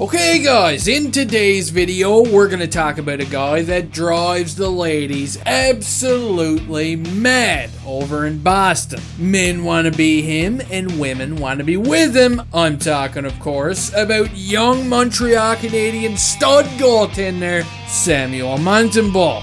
Okay guys, in today's video, we're going to talk about a guy that drives the ladies absolutely mad over in Boston. Men want to be him and women want to be with him. I'm talking, of course, about young Montreal Canadiens stud goaltender Samuel Montembeault.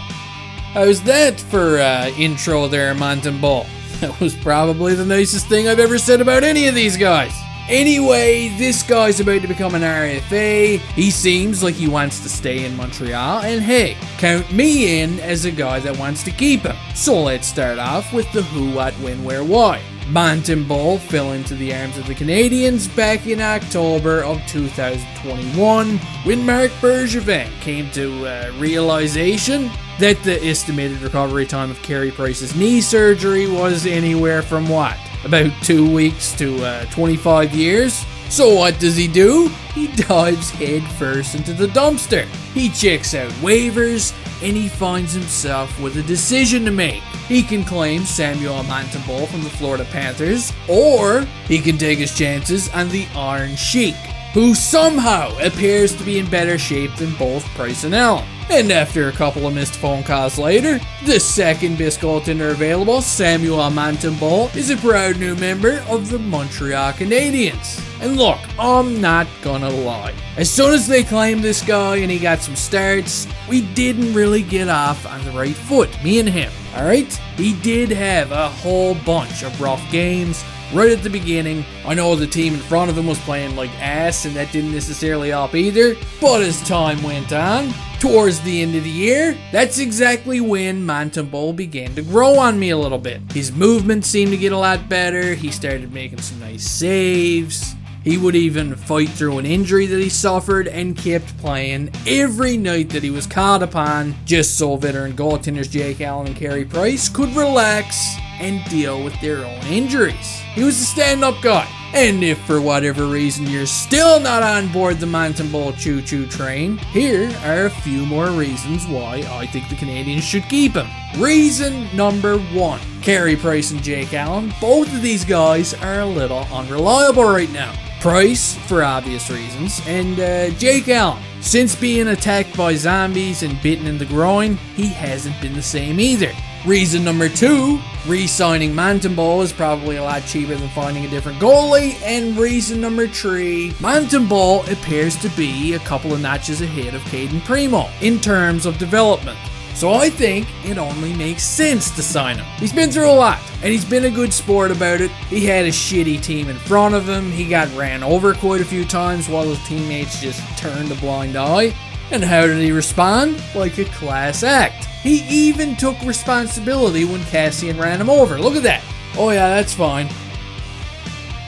How's that for intro there, Montembeault? That was probably the nicest thing I've ever said about any of these guys. Anyway, this guy's about to become an RFA. He seems like he wants to stay in Montreal, and hey, count me in as a guy that wants to keep him. So let's start off with the who, what, when, where, why. Montembeault fell into the arms of the Canadiens back in October of 2021 when Marc Bergevin came to realization that the estimated recovery time of Carey Price's knee surgery was anywhere from what? About 2 weeks to 25 years. So what does he do? He dives head first into the dumpster. He checks out waivers and he finds himself with a decision to make. He can claim Samuel Montembeault from the Florida Panthers, or he can take his chances on the Iron Sheik, who somehow appears to be in better shape than both Price and Allen. And after a couple of missed phone calls later, the second best goaltender available, Samuel Montembeault, is a proud new member of the Montreal Canadiens. And look, I'm not gonna lie. As soon as they claimed this guy and he got some starts, we didn't really get off on the right foot, me and him, alright? He did have a whole bunch of rough games right at the beginning. I know the team in front of him was playing like ass and that didn't necessarily help either, but as time went on, towards the end of the year, that's exactly when Montembeault began to grow on me a little bit. His movement seemed to get a lot better, he started making some nice saves, he would even fight through an injury that he suffered and kept playing every night that he was called upon, just so veteran goaltenders Jake Allen and Carey Price could relax and deal with their own injuries. He was a stand-up guy. And if for whatever reason you're still not on board the Montembeault choo-choo train, here are a few more reasons why I think the Canadiens should keep him. Reason number 1. Carey Price and Jake Allen, both of these guys are a little unreliable right now. Price, for obvious reasons, and Jake Allen. Since being attacked by zombies and bitten in the groin, he hasn't been the same either. Reason number 2, re-signing Montembeault is probably a lot cheaper than finding a different goalie. And reason number 3, Montembeault appears to be a couple of notches ahead of Caden Primo in terms of development. So I think it only makes sense to sign him. He's been through a lot, and he's been a good sport about it. He had a shitty team in front of him, he got ran over quite a few times while his teammates just turned a blind eye. And how did he respond? Like a class act. He even took responsibility when Cassian ran him over. Look at that. Oh yeah, that's fine.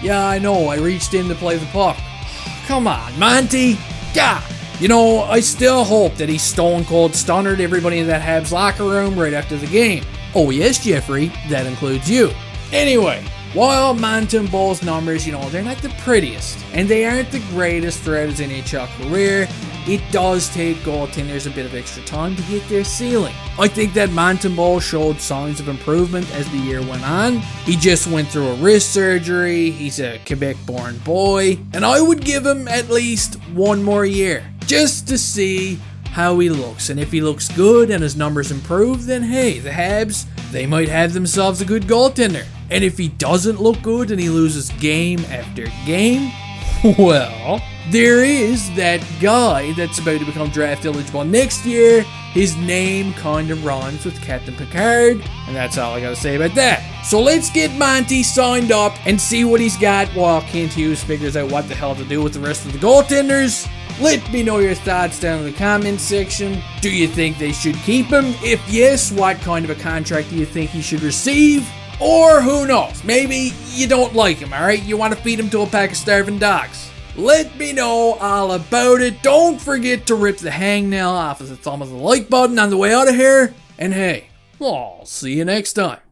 Yeah, I know, I reached in to play the puck. Come on, Monty. God. You know, I still hope that he stone cold stunnered everybody in that Habs locker room right after the game. Oh yes, Jeffrey, that includes you. Anyway, while Montembeault's numbers, they're not the prettiest, and they aren't the greatest throughout his NHL career, it does take goaltenders a bit of extra time to hit their ceiling. I think that Montembeault showed signs of improvement as the year went on. He just went through a wrist surgery, he's a Quebec-born boy, and I would give him at least one more year, just to see how he looks. And if he looks good and his numbers improve, then hey, the Habs, they might have themselves a good goaltender. And if he doesn't look good and he loses game after game, well, there is that guy that's about to become draft eligible next year. His name kind of rhymes with Captain Picard, and that's all I gotta say about that. So let's get Monty signed up and see what he's got while Kent Hughes figures out what the hell to do with the rest of the goaltenders. Let me know your thoughts down in the comments section. Do you think they should keep him? If yes, what kind of a contract do you think he should receive? Or who knows, maybe you don't like him, alright? You want to feed him to a pack of starving dogs. Let me know all about it. Don't forget to rip the hangnail off of the thumb of the like button on the way out of here. And hey, I'll see you next time.